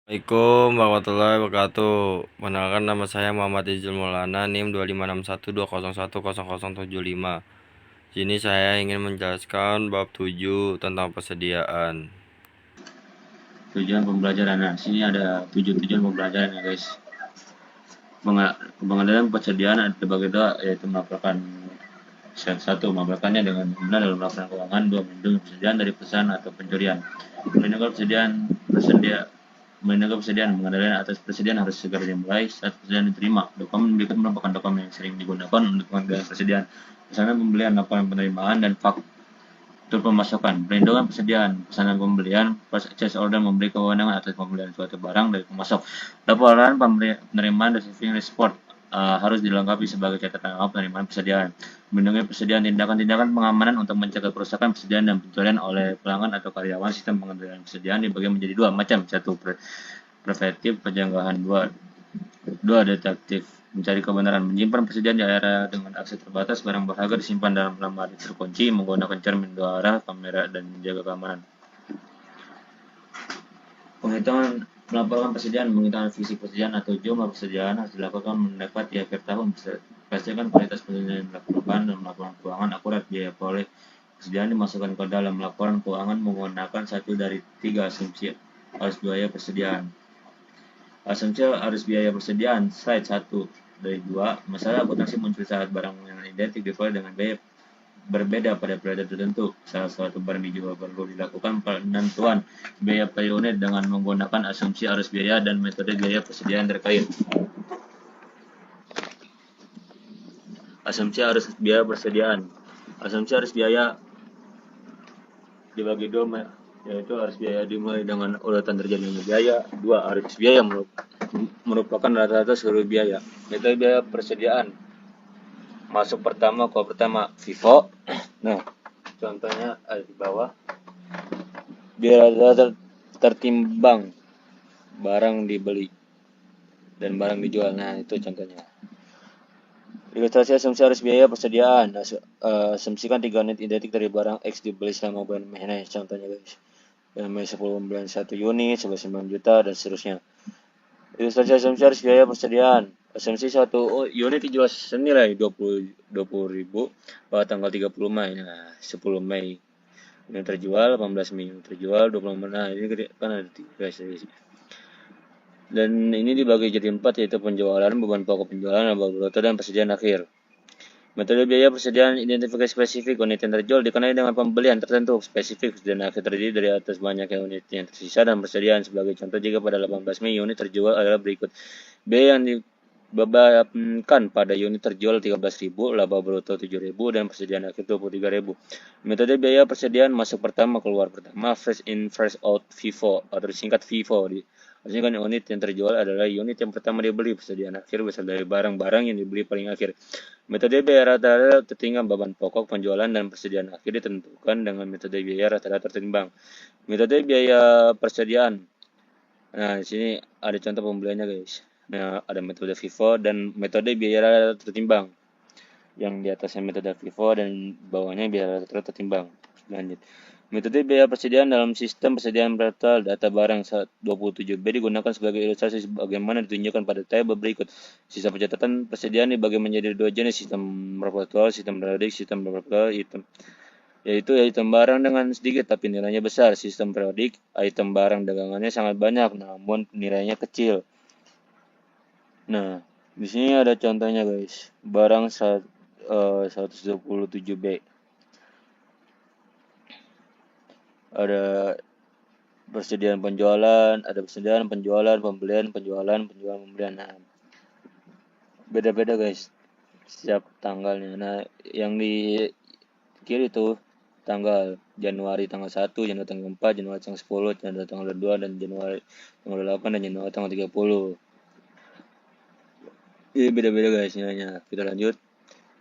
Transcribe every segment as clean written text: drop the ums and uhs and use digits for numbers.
Assalamualaikum warahmatullahi wabarakatuh. Perkenalkan, nama saya Muhammad Izul Maulana, NIM 2561200075. Sini saya ingin menjelaskan bab 7 tentang persediaan. Tujuan pembelajaran. Nah, sini ada 7 tujuan pembelajaran ya guys. Pengendalian persediaan ada bagi dua, yaitu melaporkan satu, melaporkannya dengan benar dalam laporan keuangan. Dua, melindungi persediaan dari pesan atau pencurian. Melindungi persediaan, pengendalian atas persediaan harus segera dimulai saat persediaan diterima. Dokumen berikut merupakan dokumen yang sering digunakan untuk pengendalian persediaan. Pesanan pembelian, laporan penerimaan, dan faktur pemasukan. Perlindungan persediaan, pesanan pembelian, purchase order memberi kewenangan atas pembelian suatu barang dari pemasok. Laporan penerimaan receiving report harus dilengkapi sebagai catatan awal penerimaan persediaan. Melindungi persediaan, tindakan-tindakan pengamanan untuk mencegah kerusakan persediaan dan pencurian oleh pelanggan atau karyawan. Sistem pengendalian persediaan dibagi menjadi dua macam. Satu, preventif pencegahan. Dua, detektif mencari kebenaran. Menyimpan persediaan di area dengan akses terbatas. Barang berharga disimpan dalam lemari terkunci menggunakan cermin dua arah, kamera, dan menjaga keamanan. Penghitungan melaporkan persediaan, menghitung fisik persediaan atau jumlah persediaan harus dilakukan mendapat di akhir tahun. Pastikan kualitas persediaan yang dilakukan dalam laporan keuangan akurat. Biaya proyek persediaan dimasukkan ke dalam laporan keuangan menggunakan satu dari tiga asumsi arus biaya persediaan. Asumsi arus biaya persediaan slide 1 dari 2. Masalah akuntansi muncul saat barang yang identik diperoleh dengan biaya berbeda pada periode tertentu. Salah satu barang dijual perlu dilakukan penentuan biaya per unit dengan menggunakan asumsi arus biaya dan metode biaya persediaan terkait. Asumsi arus biaya persediaan. Asumsi arus biaya dibagi dua, yaitu arus biaya dimulai dengan urutan terjadinya biaya. Dua, arus biaya merupakan rata-rata seluruh biaya. Metode biaya persediaan. Masuk pertama, keluar pertama, FIFO. Nah, contohnya ada di bawah. Biaya tertimbang barang dibeli dan barang dijual. Nah, itu contohnya. Ilustrasi asumsi arus biaya persediaan. Asumsikan 3 unit identik dari barang X dibeli selama bulan Mei. Nah, contohnya guys. Bulan Mei 10 bulan 1 unit sebesar 9 juta dan seterusnya. Ilustrasi asumsi arus biaya persediaan. Asumsi 1 unit dijual senilai 20.000 pada tanggal 30 Mei. Nah, 10 Mei ini terjual, 18 Mei ini terjual, 20 Mei. Nah, ini kan ada 3 sih. Dan ini dibagi jadi 4, yaitu penjualan, beban pokok penjualan, laba bruto, dan persediaan akhir. Metode biaya persediaan identifikasi spesifik. Unit yang terjual dikenai dengan pembelian tertentu. Spesifik persediaan akhir terdiri dari atas banyaknya unit yang tersisa dan persediaan. Sebagai contoh, jika pada 18 Mei unit terjual adalah berikut. Biaya yang dibebankan pada unit terjual 13.000, laba bruto 7.000, dan persediaan akhir 23.000. Metode biaya persediaan masuk pertama, keluar pertama, fresh in, fresh out, FIFO, atau disingkat FIFO. Artinya kan unit yang terjual adalah unit yang pertama dibeli. Persediaan akhir berasal dari barang-barang yang dibeli paling akhir. Metode biaya rata-rata tertimbang beban pokok penjualan dan persediaan akhir ditentukan dengan metode biaya rata-rata tertimbang. Metode biaya persediaan. Nah, di sini ada contoh pembeliannya guys. Nah, ada metode FIFO dan metode biaya rata-rata tertimbang. Yang di atasnya metode FIFO dan bawahnya biaya rata-rata tertimbang. Lanjut. Metode biaya persediaan dalam sistem persediaan portal data barang 27B digunakan sebagai ilustrasi bagaimana ditunjukkan pada tabel berikut. Sistem pencatatan persediaan dibagi menjadi dua jenis, sistem perpetual, sistem periodik. Sistem perpetual yaitu item barang dengan sedikit tapi nilainya besar. Sistem periodik, item barang dagangannya sangat banyak namun nilainya kecil. Nah, di sini ada contohnya guys. Barang 127B. Ada persediaan penjualan, ada persediaan penjualan, pembelian, pembelian. Nah, beda-beda guys setiap tanggalnya. Nah, yang di kiri itu tanggal Januari tanggal 1, Januari tanggal 4, Januari tanggal 10, Januari tanggal 2, dan Januari tanggal 8, dan Januari tanggal 30. Ini beda-beda guys nilainya. Kita lanjut.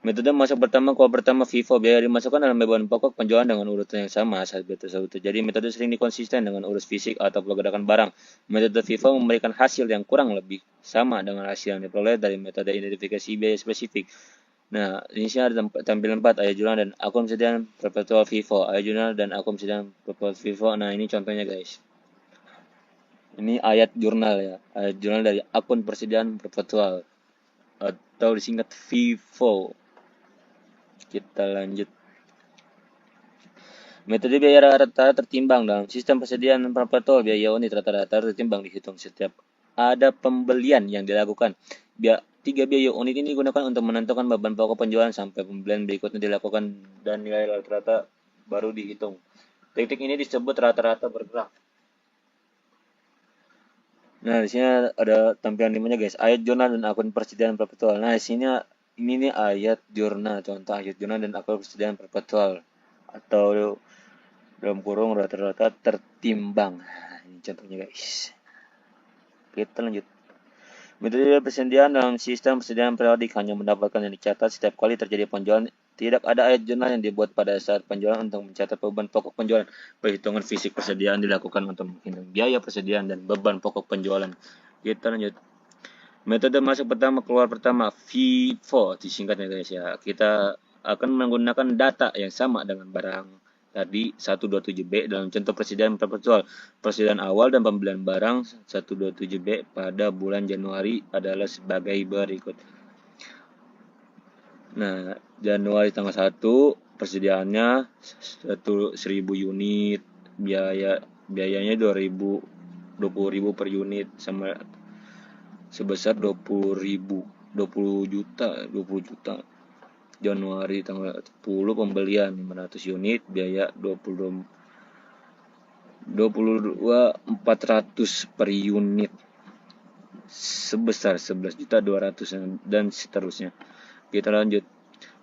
Metode masuk pertama, keluar pertama, FIFO. Biaya dimasukkan dalam beban pokok penjualan dengan urutan yang sama saat biaya tersebut terjadi. Metode sering dikonsisten dengan urus fisik atau pergerakan barang. Metode FIFO memberikan hasil yang kurang lebih sama dengan hasil yang diperoleh dari metode identifikasi biaya spesifik. Nah, di sini ada tampilan 4, ayat jurnal dan akun persediaan perpetual FIFO. Ayat jurnal dan akun persediaan perpetual FIFO. Nah, ini contohnya guys. Ini ayat jurnal ya, ayat jurnal dari akun persediaan perpetual atau disingkat FIFO. Kita lanjut. Metode biaya rata-rata tertimbang dalam sistem persediaan perpetual. Biaya unit rata-rata tertimbang dihitung setiap ada pembelian yang dilakukan. Tiga biaya unit ini digunakan untuk menentukan beban pokok penjualan sampai pembelian berikutnya dilakukan dan nilai rata-rata baru dihitung. Teknik ini disebut rata-rata bergerak. Nah, di sini ada tampilan limanya guys, ayat jurnal dan akun persediaan perpetual. Nah, di sini ini nih ayat jurnal, contoh ayat jurnal dan akun persediaan perpetual atau dalam kurung rata-rata tertimbang. Nah, ini contohnya guys. Kita lanjut. Metode persediaan dalam sistem persediaan periodik hanya mendapatkan yang dicatat setiap kali terjadi penjualan. Tidak ada ayat jurnal yang dibuat pada saat penjualan untuk mencatat beban pokok penjualan. Perhitungan fisik persediaan dilakukan untuk menghitung biaya persediaan dan beban pokok penjualan. Kita lanjut. Metode masuk pertama, keluar pertama, FIFO disingkatnya guys ya. Kita akan menggunakan data yang sama dengan barang tadi 127B dalam contoh persediaan perpetual. Persediaan awal dan pembelian barang 127B pada bulan Januari adalah sebagai berikut. Nah, Januari tanggal 1 persediaannya 1000 unit, biayanya 20.000 per unit sama sebesar 20 juta. Januari tanggal 10 pembelian 500 unit, biaya 22.400 per unit sebesar 11.200 dan seterusnya. Kita lanjut.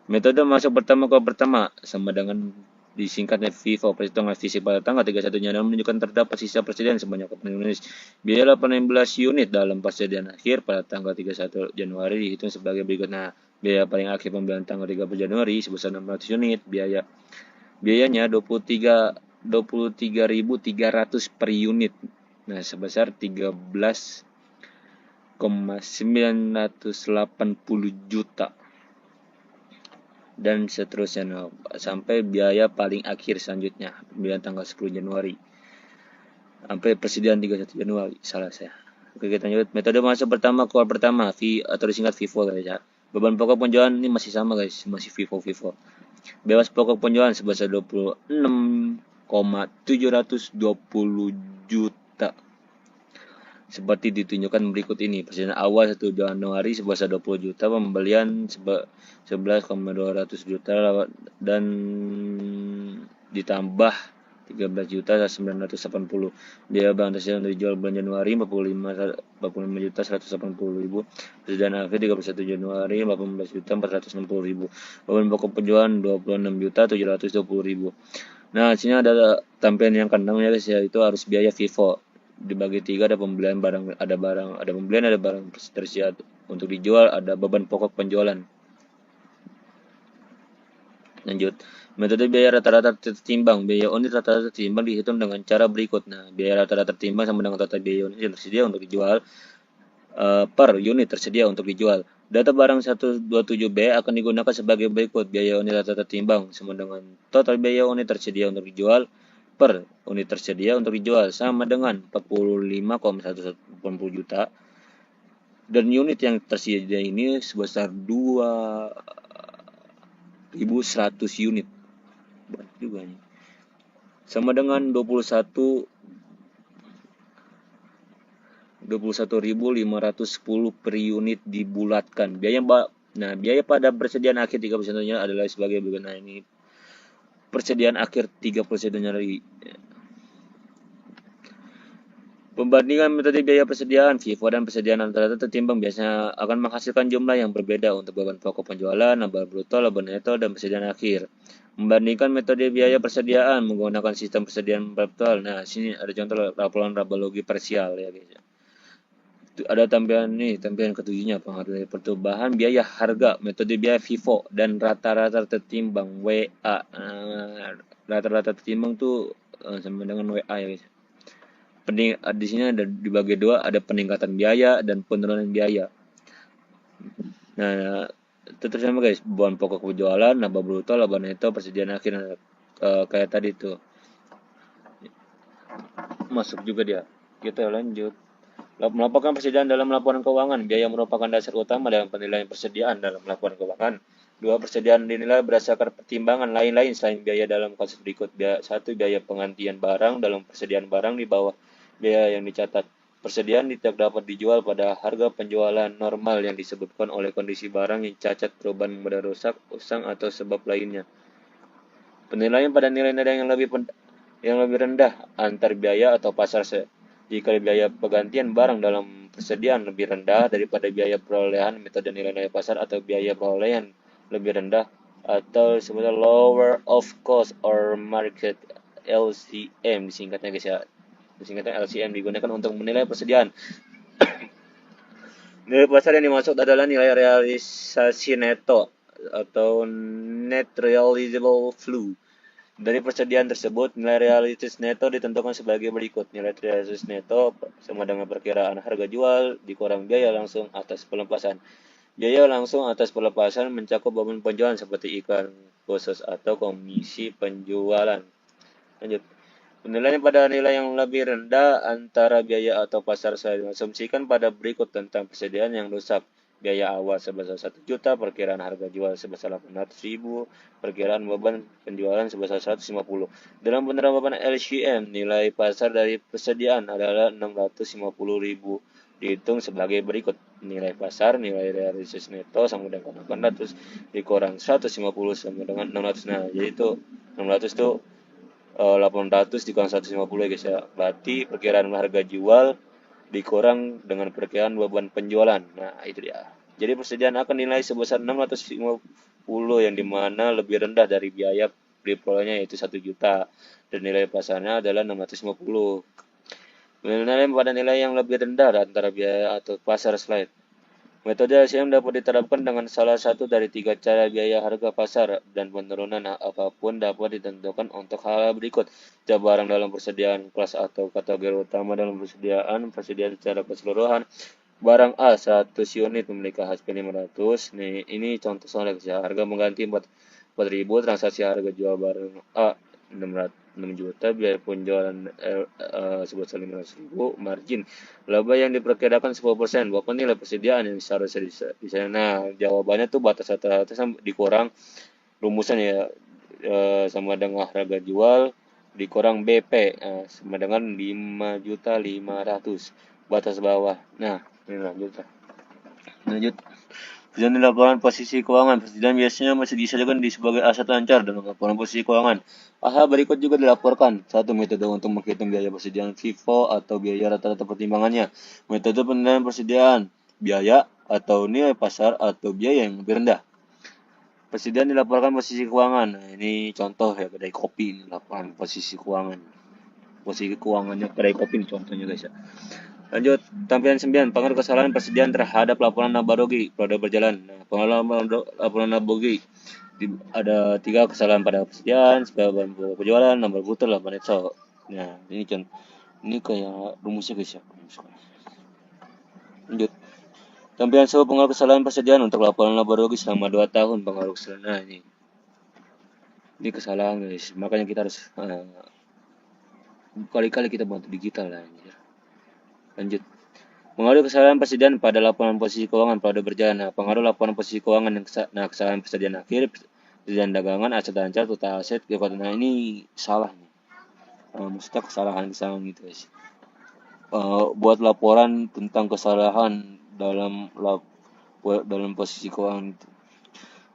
Metode masuk pertama ke pertama sama dengan disingkatnya FIFO. Perhitungan fisik pada tanggal 31 Januari menunjukkan terdapat sisa persediaan sebanyak 8 unit. Biaya 18 unit dalam persediaan akhir pada tanggal 31 Januari dihitung sebagai berikut. Nah, biaya paling akhir pembelian tanggal 30 Januari sebesar 600 unit. Biayanya 23.300 per unit. Nah, sebesar 13,980 juta. Dan seterusnya sampai biaya paling akhir selanjutnya pembelian tanggal 10 Januari sampai persediaan 31 Januari salah saya. Oke, kita lanjut. Metode masuk pertama keluar pertama atau disingkat FIFO guys ya. Beban pokok penjualan ini masih sama guys, masih FIFO. Bebas pokok penjualan sebesar 26,720 juta. Seperti ditunjukkan berikut ini. Persediaan awal 1 Januari sebesar 20 juta, pembelian 11,200 juta dan ditambah 13.980. Biaya barang tersebut untuk dijual bulan Januari 45.180.000. Persediaan akhir 31 Januari 18.460.000. Beban pokok penjualan 26.720.000. Nah, sini ada tampilan yang keenam ya guys ya, itu harus biaya FIFO. Dibagi 3, ada pembelian barang, ada pembelian, ada barang tersiap untuk dijual, ada beban pokok penjualan. Lanjut. Metode biaya rata-rata tertimbang. Biaya unit rata-rata tertimbang dihitung dengan cara berikut. Nah, biaya rata-rata tertimbang sama dengan total biaya unit yang tersedia untuk dijual per unit tersedia untuk dijual. Data barang 127B akan digunakan sebagai berikut. Biaya unit rata-rata tertimbang sama dengan total biaya unit tersedia untuk dijual per unit tersedia untuk dijual sama dengan 45,180 juta. Dan unit yang tersedia ini sebesar 2.100 unit. Banyak juga nih. Sama dengan 21.510 per unit dibulatkan. Biaya pada persediaan akhir 31 Januari adalah sebagai berikut. Nah, ini persediaan akhir 31 Januari. Pembandingan metode biaya persediaan FIFO dan persediaan rata-rata tertimbang biasanya akan menghasilkan jumlah yang berbeda untuk beban pokok penjualan, laba bruto, laba neto, dan persediaan akhir. Membandingkan metode biaya persediaan menggunakan sistem persediaan perpetual. Nah, sini ada contoh laporan laba-logi parsial ya guys. Ada tampilan ketujuhnya, pengaruh pertumbuhan biaya harga, metode biaya FIFO dan rata-rata tertimbang WA. Rata-rata tertimbang tuh sama dengan WA ya guys. Di sini ada dibagi dua, ada peningkatan biaya dan penurunan biaya. Nah, itu sama guys, beban pokok penjualan, laba bruto, laba neto, persediaan akhir kayak tadi tuh. Masuk juga dia. Kita lanjut. Melaporkan persediaan dalam laporan keuangan. Biaya merupakan dasar utama dalam penilaian persediaan dalam laporan keuangan. Dua, persediaan dinilai berdasarkan pertimbangan lain-lain selain biaya dalam kasus berikut. Satu, biaya penggantian barang dalam persediaan barang di bawah biaya yang dicatat. Persediaan tidak dapat dijual pada harga penjualan normal yang disebabkan oleh kondisi barang yang cacat, perubahan mudah rusak, usang, atau sebab lainnya. Penilaian pada nilai-nilai yang lebih rendah antar biaya atau pasar. Jika biaya penggantian barang dalam persediaan lebih rendah daripada biaya perolehan metode nilai-nilai pasar atau biaya perolehan lebih rendah atau sebenarnya lower of cost or market LCM disingkatnya guys ya. Disingkatnya LCM digunakan untuk menilai persediaan. Nilai pasar yang dimaksud adalah nilai realisasi neto atau net realizable flow. Dari persediaan tersebut, nilai realistis neto ditentukan sebagai berikut. Nilai realistis neto sama dengan perkiraan harga jual dikurang biaya langsung atas pelepasan. Biaya langsung atas pelepasan mencakup beban penjualan seperti iklan khusus atau komisi penjualan. Lanjut. Penilaian pada nilai yang lebih rendah antara biaya atau pasar saya asumsikan pada berikut tentang persediaan yang rusak. Biaya awal sebesar 1 juta, perkiraan harga jual sebesar 800.000, perkiraan beban penjualan sebesar 150. Dalam penerapan LCM, nilai pasar dari persediaan adalah 650.000. Dihitung sebagai berikut. Nilai pasar, nilai realistis neto sama dengan 800 dikurang 150 sama dengan 600. Nah, jadi itu 600 itu 800 dikurang 150 ya guys ya. Berarti perkiraan harga jual dikurang dengan perkiraan beban penjualan. Nah, itu dia. Jadi persediaan akan nilai sebesar 650 yang dimana lebih rendah dari biaya diperolehnya yaitu 1 juta dan nilai pasarnya adalah 650. Penilaian pada nilai yang lebih rendah antara biaya atau pasar slide. Metode LCM dapat diterapkan dengan salah satu dari 3 cara biaya harga pasar dan penurunan apapun dapat ditentukan untuk hal berikut. Setiap barang dalam persediaan kelas atau kategori utama dalam persediaan secara keseluruhan. Barang A 100 unit memiliki HP 500. Nih, ini contoh soalnya ya. Harga mengganti 4.000, transaksi harga jual barang A 6 juta, biaya penjualan sebesar 500.000, margin laba yang diperkirakan 10%. Berapa nilai persediaan yang seharusnya di sana? Nah, jawabannya tuh batas rata-rata dikurang rumusan ya, sama dengan harga jual dikurang BP sama dengan 5.500.000 batas bawah. Nah, ini lanjut. Persediaan laporan posisi keuangan. Persediaan biasanya masih disajikan sebagai aset lancar dalam laporan posisi keuangan. Hal berikut juga dilaporkan. Satu, metode untuk menghitung biaya persediaan FIFO atau biaya rata-rata pertimbangannya. Metode penilaian persediaan, biaya atau nilai pasar atau biaya yang lebih rendah. Persediaan dilaporkan posisi keuangan. Nah, ini contoh ya kedai kopi ini laporan posisi keuangan. Posisi keuangannya kedai kopi ini contohnya guys ya. Lanjut, tampilan 9, pengaruh kesalahan persediaan terhadap laporan laba rugi periode berjalan. Nah, pengaruh laporan laba rugi ada 3 kesalahan pada persediaan, sebab penjualan, nomor butuh, laba netto. Nah, ini kayak rumusnya guys ya. Lanjut. Tampilan 10, pengaruh kesalahan persediaan untuk laporan laba rugi selama 2 tahun pengaruh kesalahan. Nah, ini kesalahan guys. Makanya kita harus kali-kali kita bantu digital lah anjir. Lanjut. Pengaruh kesalahan persediaan pada laporan posisi keuangan pada berjalan. Nah, pengaruh laporan posisi keuangan yang kesalahan persediaan akhir, persediaan dagangan, aset lancar, total aset, kekuatan. Nah, ini salah nih. Maksudnya kesalahan gitu guys. Buat laporan tentang kesalahan dalam posisi keuangan itu.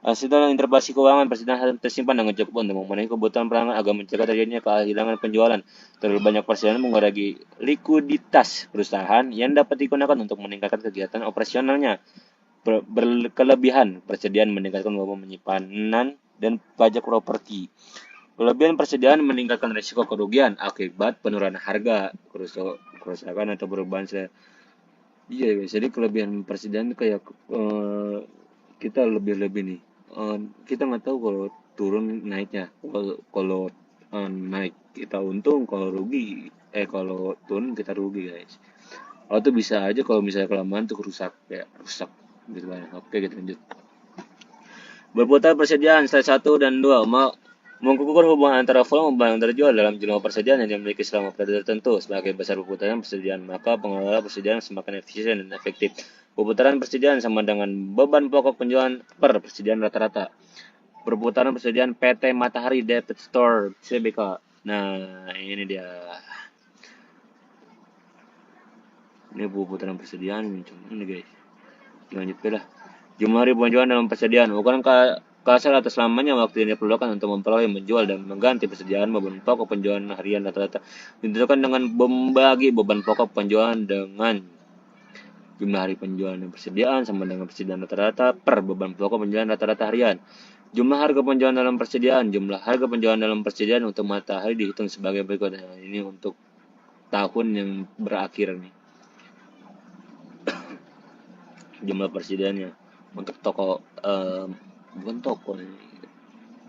Hasil dalam interpelasi keuangan persediaan tersimpan dengan cukup untuk memenuhi kebutuhan pelanggan agar mencegah terjadinya kehilangan penjualan. Terlalu banyak persediaan mengurangi likuiditas perusahaan yang dapat digunakan untuk meningkatkan kegiatan operasionalnya. Kelebihan persediaan meningkatkan beban penyimpanan dan pajak properti. Kelebihan persediaan meningkatkan risiko kerugian akibat penurunan harga, kerusakan atau perubahan. Iya guys, jadi kelebihan persediaan kayak kita lebih nih. Kita nggak tahu kalau turun naiknya. Kalau naik kita untung, kalau kalau turun kita rugi guys. Tuh bisa aja kalau misalnya kelamaan tuh rusak gitu lah. Oke, kita lanjut. Berputar persediaan slide 1 dan 2. Mengukur hubungan antara volume barang terjual dalam jumlah persediaan yang dimiliki selama periode tertentu. Sebagai besar perputaran persediaan, maka pengelola persediaan semakin efisien dan efektif. Perputaran persediaan sama dengan beban pokok penjualan per persediaan rata-rata. Perputaran persediaan PT Matahari Depot Store CBK. Nah, ini dia. Ini perputaran persediaan ini guys. Lanjut lah. Jumlah hari penjualan dalam persediaan bukan kasar atas lamanya waktu yang diperlukan untuk memperoleh, menjual, dan mengganti persediaan beban pokok penjualan harian rata-rata. Ditentukan dengan membagi beban pokok penjualan dengan jumlah hari penjualan dan persediaan sama dengan persediaan rata-rata per beban pokok penjualan rata-rata harian. Jumlah harga penjualan dalam persediaan. Jumlah harga penjualan dalam persediaan untuk Matahari dihitung sebagai berikut. Nah, ini untuk tahun yang berakhir nih. Jumlah persediaannya untuk toko bukan toko nih,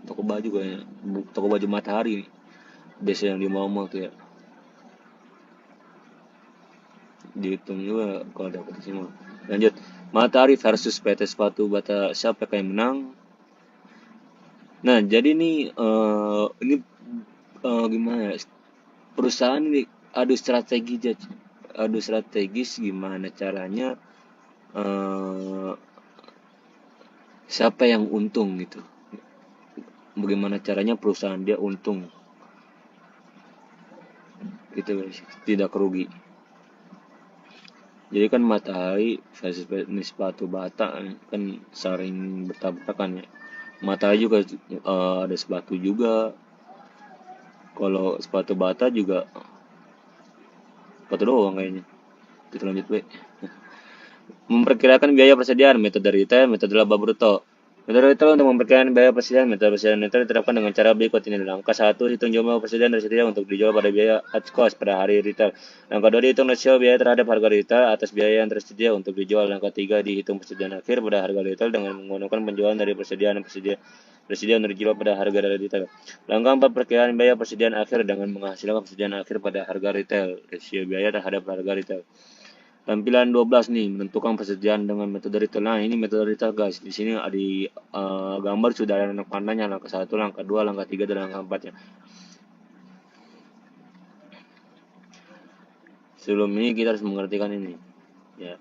toko baju kayaknya, toko baju Matahari nih, biasa yang di mall tuh ya, dihitung juga kalau dapat semua. Lanjut, Matahari versus PT Sepatu Bata, siapa yang menang? Nah, jadi nih ini gimana ya, perusahaan ini adu strategis gimana caranya siapa yang untung gitu, bagaimana caranya perusahaan dia untung gitu guys, tidak rugi. Jadi kan Matahari versus sepatu Bata kan saling bertabrakan ya. Matahari juga ada sepatu juga, kalau sepatu Bata juga sepatu doang kayaknya. Kita lanjut baik. Memperkirakan biaya persediaan, metode retail, metode laba bruto. Metode retail untuk memperkirakan biaya persediaan, metode persediaan retail diterapkan dengan cara berikut ini. Langkah 1, hitung jumlah persediaan tersedia untuk dijual pada biaya at cost pada hari retail. Langkah 2, dihitung rasio biaya terhadap harga retail atas biaya yang tersedia untuk dijual. Langkah 3, dihitung persediaan akhir pada harga retail dengan menggunakan penjualan dari persediaan untuk dijual pada harga dari retail. Langkah 4, perkiraan biaya persediaan akhir dengan menghasilkan persediaan akhir pada harga retail. Rasio biaya terhadap harga retail. Tampilan 12 nih, menentukan persediaan dengan metode retail. Nah, ini metode retail guys. Di sini ada gambar sudah ada anak panahnya, langkah 1, langkah 2, langkah 3, dan langkah 4 ya. Sebelum ini kita harus mengertikan ini. Ya.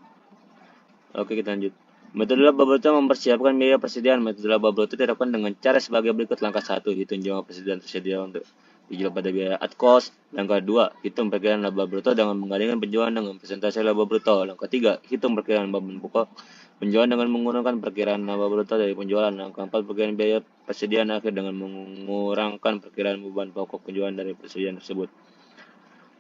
Oke, kita lanjut. Metode laba bruto mempersiapkan biaya persediaan. Metode laba bruto diterapkan dengan cara sebagai berikut. Langkah 1, hitung jumlah persediaan tersedia untuk dijual pada biaya at cost. Langkah 2, hitung perkiraan laba bruto dengan menggandingkan penjualan dengan persentase laba bruto. Langkah 3, hitung perkiraan beban pokok penjualan dengan menggunakan perkiraan laba bruto dari penjualan. Langkah 4, perkiraan biaya persediaan akhir dengan mengurangkan perkiraan beban pokok penjualan dari persediaan tersebut.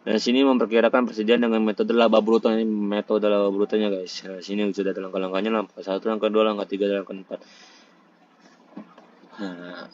Dan sini memperkirakan persediaan dengan metode laba bruto. Ini metode laba brutonya guys. Nah, sini sudah ada langkah-langkahnya, langkah 1, langkah 2, langkah 3, dan langkah 4. Nah,